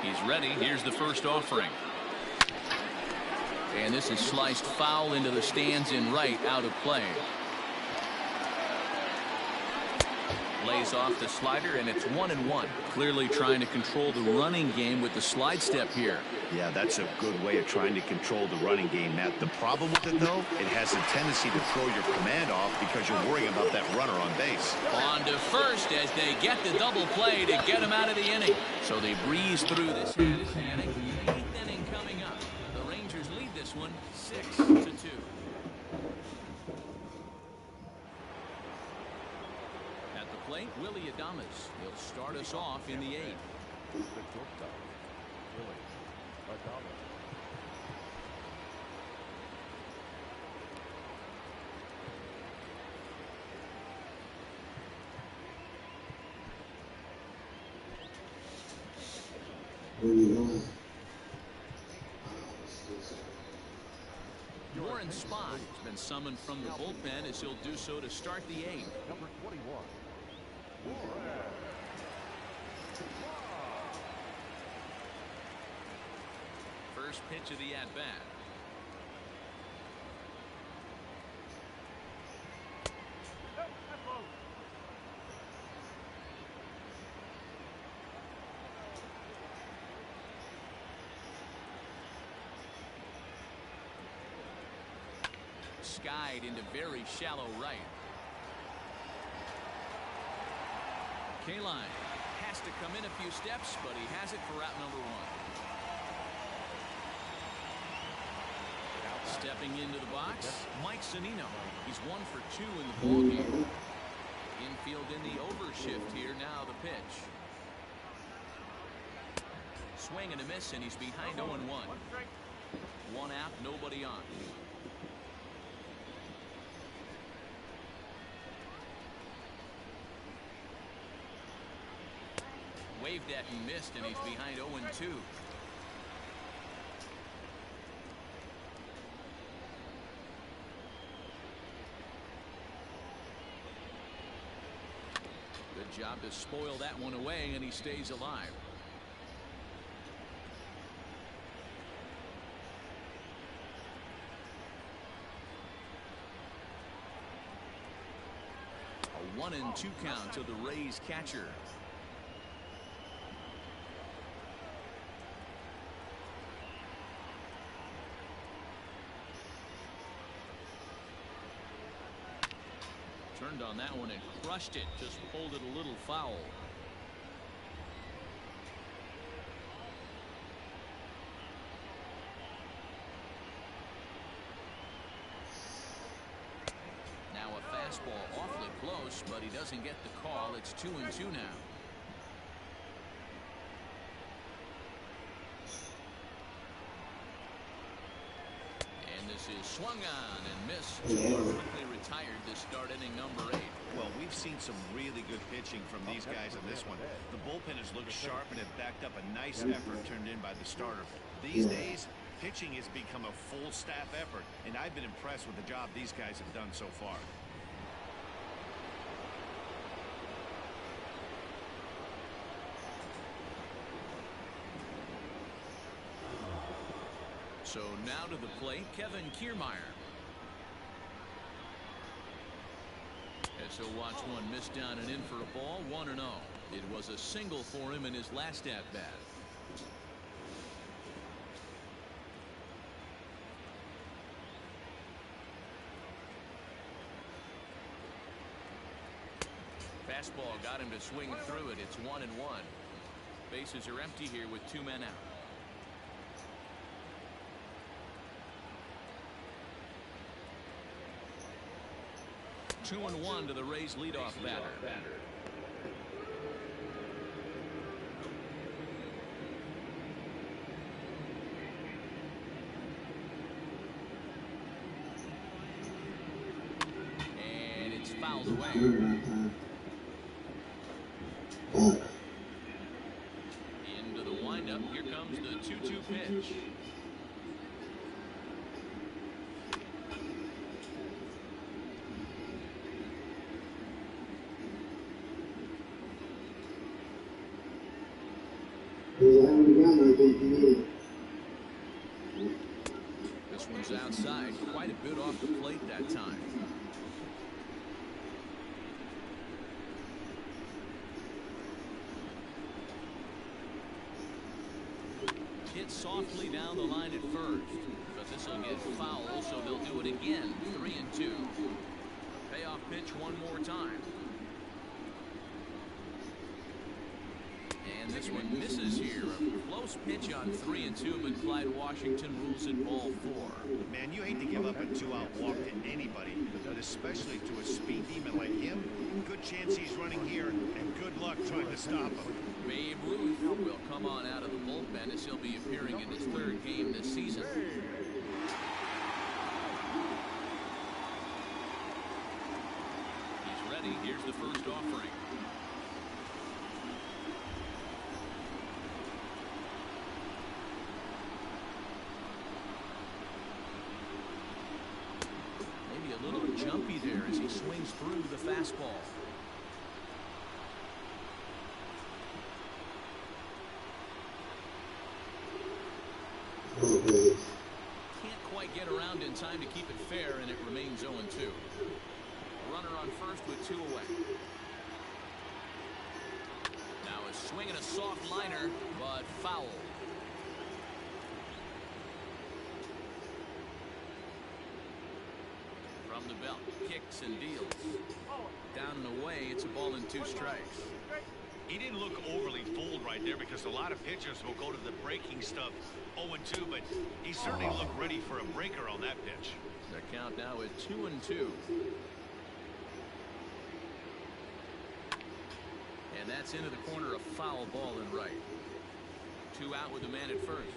He's ready. Here's the first offering. And this is sliced foul into the stands in right, out of play. Lays off the slider, and it's 1-1. Clearly trying to control the running game with the slide step here. Yeah, that's a good way of trying to control the running game, Matt. The problem with it, though, it has a tendency to throw your command off because you're worrying about that runner on base. On to first as they get the double play to get him out of the inning. So they breeze through this inning. Eighth inning coming up. The Rangers lead this one 6-2. Plate, Willie Adames. He'll start us off in the eighth. Warren Spahn has been summoned from the bullpen as he'll do so to start the eighth. Number 21. First pitch of the at-bat. Skied into very shallow right. K-line has to come in a few steps, but he has it for out number one. Stepping into the box, Mike Zunino. He's 1 for 2 in the ballgame. Infield in the overshift here. Now the pitch. Swing and a miss, and he's behind 0-1. One out, nobody on. Waved at and missed, and he's behind 0-2. Good job to spoil that one away, and he stays alive. A 1-2 count to the Rays catcher. Turned on that one and crushed it. Just pulled it a little foul. Now a fastball awfully close, but he doesn't get the call. It's 2-2 now. And this is Swung on and missed. Quickly retired to start inning number 8. Well, we've seen some really good pitching from these guys in this one. The bullpen has looked sharp and have backed up a nice effort turned in by the starter. These days, pitching has become a full staff effort, and I've been impressed with the job these guys have done so far. So now to the plate, Kevin Kiermaier. As he'll watch one miss down and in for a ball, 1-0. It was a single for him in his last at-bat. Fastball got him to swing through it. It's 1-1. Bases are empty here with 2 men out. 2-1 to the Rays leadoff batter. And it's fouled away. Into the windup. Here comes the 2-2 pitch. This one's outside, quite a bit off the plate that time. Hit softly down the line at first, but this will get foul, so they'll do it again. 3-2. Payoff pitch one more time. And this one misses here. A close pitch on 3-2, but Clyde Washington rules it ball 4. Man, you hate to give up a 2-out walk to anybody, but especially to a speed demon like him. Good chance he's running here, and good luck trying to stop him. Babe Ruth will come on out of the bullpen as he'll be appearing in his 3rd game this season. He's ready. Here's the first offering. A little jumpy there as he swings through the fastball. Can't quite get around in time to keep it fair, and it remains 0-2. Runner on first with 2 away. Now a swing and a soft liner, but foul. From the belt, kicks and deals. Down and away, it's a ball and 2 strikes. He didn't look overly fooled right there because a lot of pitchers will go to the breaking stuff 0-2, but he certainly looked ready for a breaker on that pitch. The count now at 2-2. And that's into the corner, a foul ball and right. 2 out with the man at first.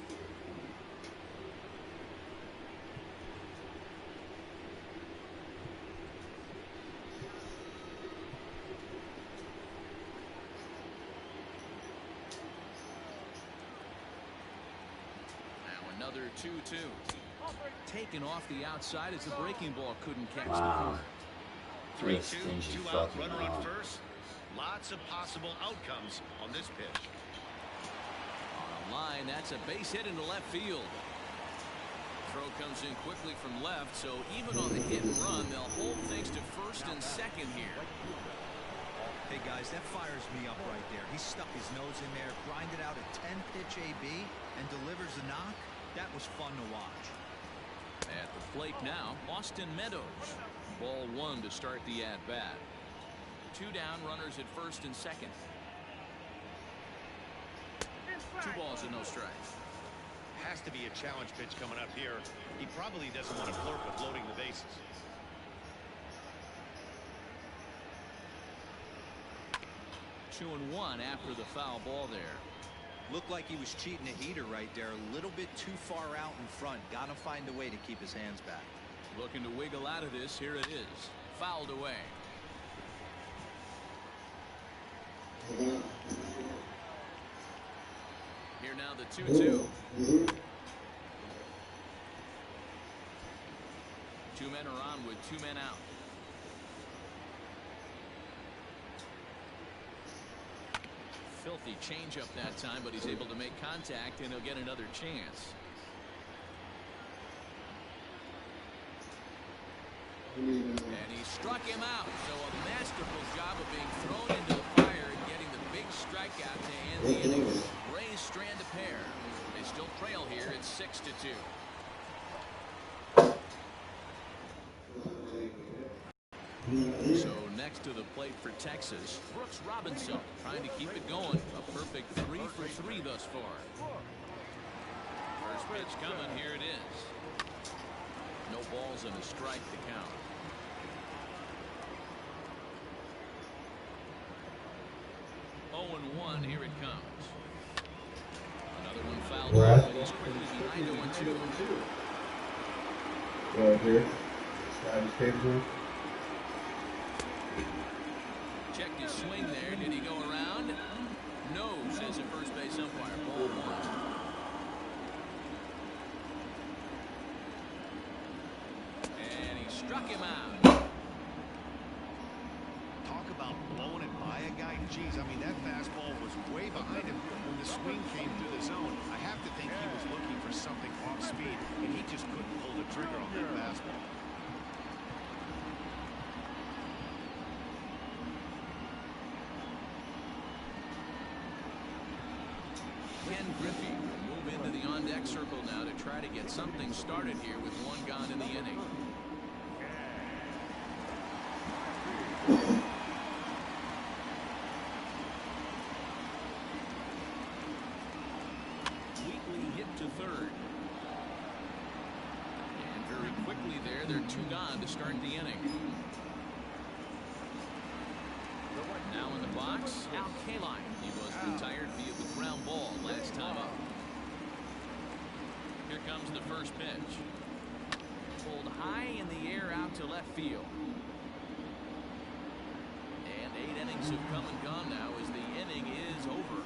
Another 2-2. Taken off the outside as the breaking ball couldn't catch the corner. 3-2, 2 out, runner on first. Lots of possible outcomes on this pitch. On a line, that's a base hit into left field. Throw comes in quickly from left, so even on the hit and run, they'll hold things to first and second here. Hey guys, that fires me up right there. He stuck his nose in there, grinded out a 10-pitch AB, and delivers a knock. That was fun to watch. At the plate now, Austin Meadows. Ball 1 to start the at-bat. 2 down, runners at first and second. 2 balls and no strikes. Has to be a challenge pitch coming up here. He probably doesn't want to flirt with loading the bases. Two and 1 after the foul ball there. Looked like he was cheating a heater right there. A little bit too far out in front. Got to find a way to keep his hands back. Looking to wiggle out of this. Here it is. Fouled away. Here now the 2-2. Two men are on with two men out. Filthy changeup that time, but he's able to make contact, and he'll get another chance. And he struck him out. So a masterful job of being thrown into the fire and getting the big strikeout to end the inning. Rays strand a pair. They still trail here. It's 6-2. So next to the plate for Texas, Brooks Robinson trying to keep it going. A perfect 3 for 3 thus far. First pitch coming. Here it is. No balls and a strike to count. 0-1. Here it comes. Another one fouled off, and he's quickly behind 0-2. Right here. I just came through. Checked his swing there. Did he go around? No, says the first base umpire. Ball 1. And he struck him out. Talk about blowing it by a guy. Geez, I mean, that fastball was way behind him when the swing came through the zone. I have to think he was looking for something off speed, and he just couldn't pull the trigger on that fastball. Ken Griffey will move into the on-deck circle now to try to get something started here with one gone in the inning. Wheatley hit to third. And very quickly there, they're two gone to start the inning. Now in the box, Al Kaline. He was retired via the ground ball last time up. Here comes the first pitch. Pulled high in the air out to left field. And 8 innings have come and gone now as the inning is over.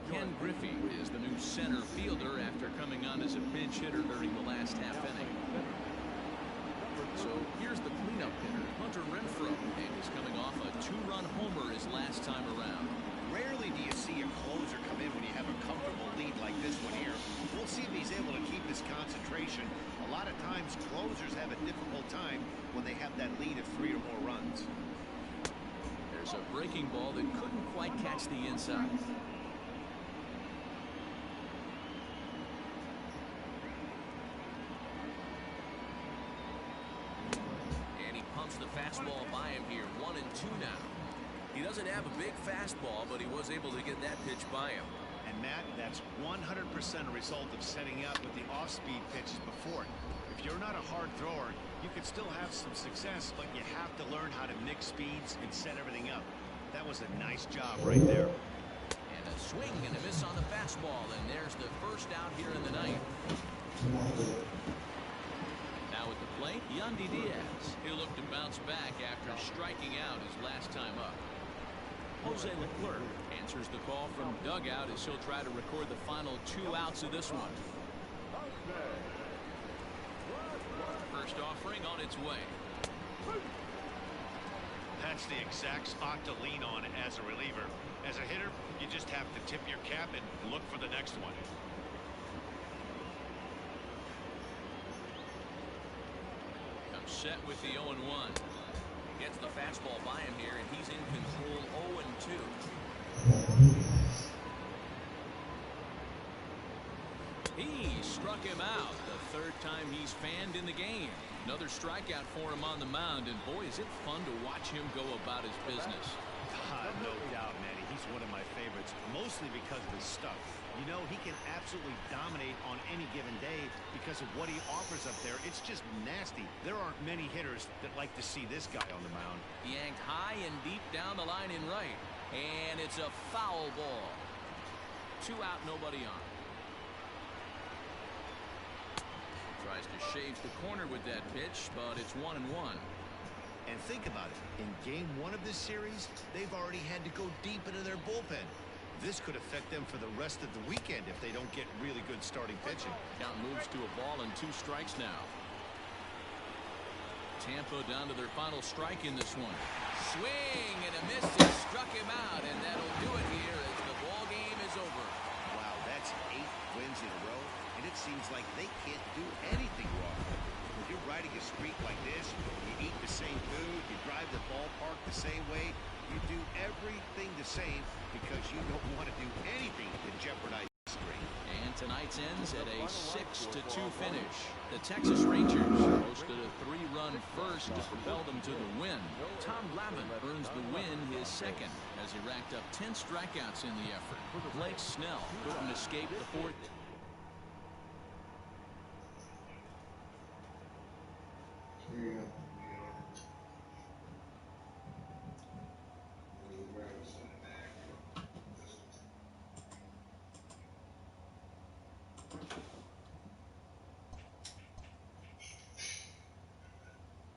Ken Griffey is the new center fielder after coming on as a pinch hitter during the last half inning. So here's the cleanup hitter, Hunter Renfroe, and he's coming off a 2-run homer his last time around. Rarely do you see a closer come in when you have a comfortable lead like this one here. We'll see if he's able to keep his concentration. A lot of times closers have a difficult time when they have that lead of 3 or more runs. There's a breaking ball that couldn't quite catch the inside. The fastball by him here. 1-2 now. He doesn't have a big fastball, but he was able to get that pitch by him. And Matt, that's 100% a result of setting up with the off-speed pitches before it. If you're not a hard thrower, you can still have some success, but you have to learn how to mix speeds and set everything up. That was a nice job right there. And a swing and a miss on the fastball, and there's the first out here in the ninth. Now at the plate, Yandy Diaz. He'll look to bounce back after striking out his last time up. Jose Leclerc answers the call from dugout as he'll try to record the final 2 outs of this one. First offering on its way. That's the exact spot to lean on as a reliever. As a hitter, you just have to tip your cap and look for the next one. Set with the 0-1. Gets the fastball by him here, and he's in control. 0-2. He struck him out. The third time he's fanned in the game. Another strikeout for him on the mound, and boy, is it fun to watch him go about his business. No doubt, Manny. He's one of my favorites, mostly because of his stuff. You know, he can absolutely dominate on any given day because of what he offers up there. It's just nasty. There aren't many hitters that like to see this guy on the mound. Yanked high and deep down the line in right. And it's a foul ball. 2 out, nobody on. Tries to shave the corner with that pitch, but it's 1-1. And think about it. In game 1 of this series, they've already had to go deep into their bullpen. This could affect them for the rest of the weekend if they don't get really good starting pitching. Count moves to a ball and 2 strikes now. Tampa down to their final strike in this one. Swing and a miss. He struck him out, and that'll do it here as the ball game is over. Wow, that's 8 wins in a row, and it seems like they can't do anything wrong. When you're riding a streak like this, you eat the same food, you drive the ballpark the same way, you do everything the same because you don't want to do anything to jeopardize the streak. And tonight's ends at a 6-2 finish. The Texas Rangers posted a 3-run first to propel them to the win. Tom Glavine earns the win, his second, as he racked up 10 strikeouts in the effort. Blake Snell couldn't escape the fourth.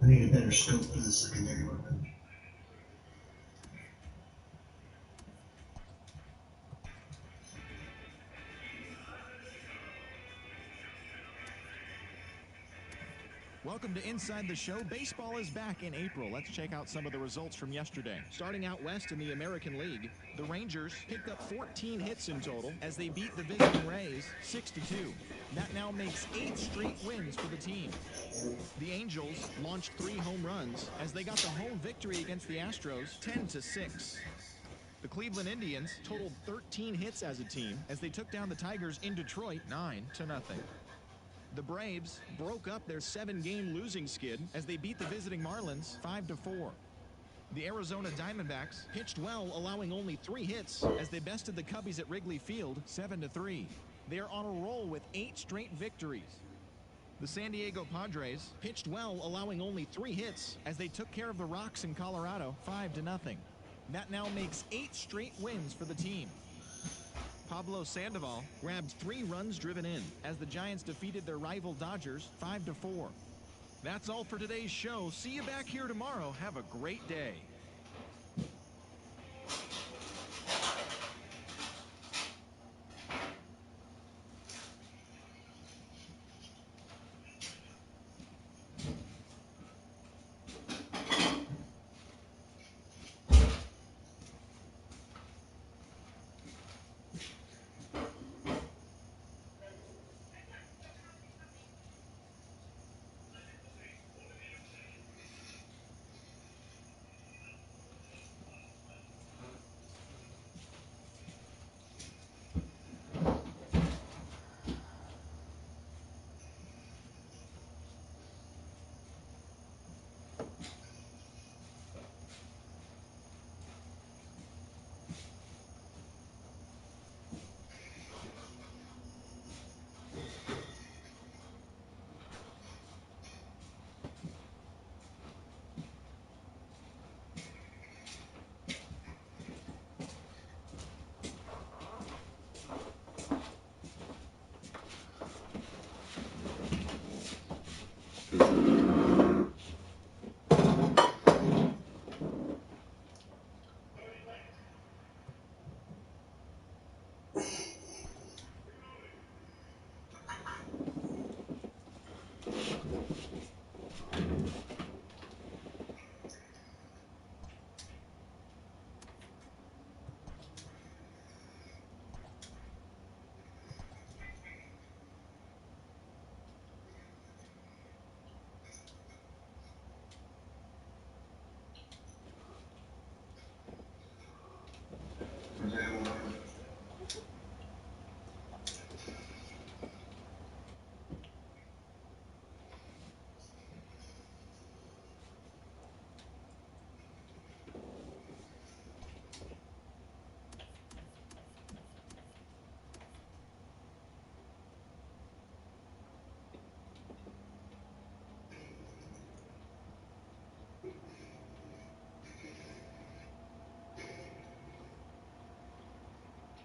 I need a better scope for the secondary weapon. Welcome to Inside the Show. Baseball is back in April. Let's check out some of the results from yesterday. Starting out west in the American League, the Rangers picked up 14 hits in total as they beat the visiting Rays 6-2. That now makes 8 straight wins for the team. The Angels launched 3 home runs as they got the home victory against the Astros 10-6. The Cleveland Indians totaled 13 hits as a team as they took down the Tigers in Detroit 9-0. The Braves broke up their 7-game losing skid as they beat the visiting Marlins 5-4. The Arizona Diamondbacks pitched well, allowing only 3 hits as they bested the Cubbies at Wrigley Field 7-3. They are on a roll with 8 straight victories. The San Diego Padres pitched well, allowing only 3 hits as they took care of the Rocks in Colorado 5-0. That now makes 8 straight wins for the team. Pablo Sandoval grabbed 3 runs driven in as the Giants defeated their rival Dodgers 5-4. That's all for today's show. See you back here tomorrow. Have a great day.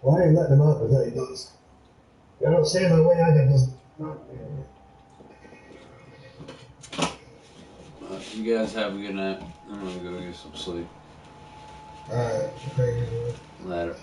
Why are you letting him out until he does? I don't stand in the way, I can just not. You guys have a good night. I'm gonna go get some sleep. Alright. Later.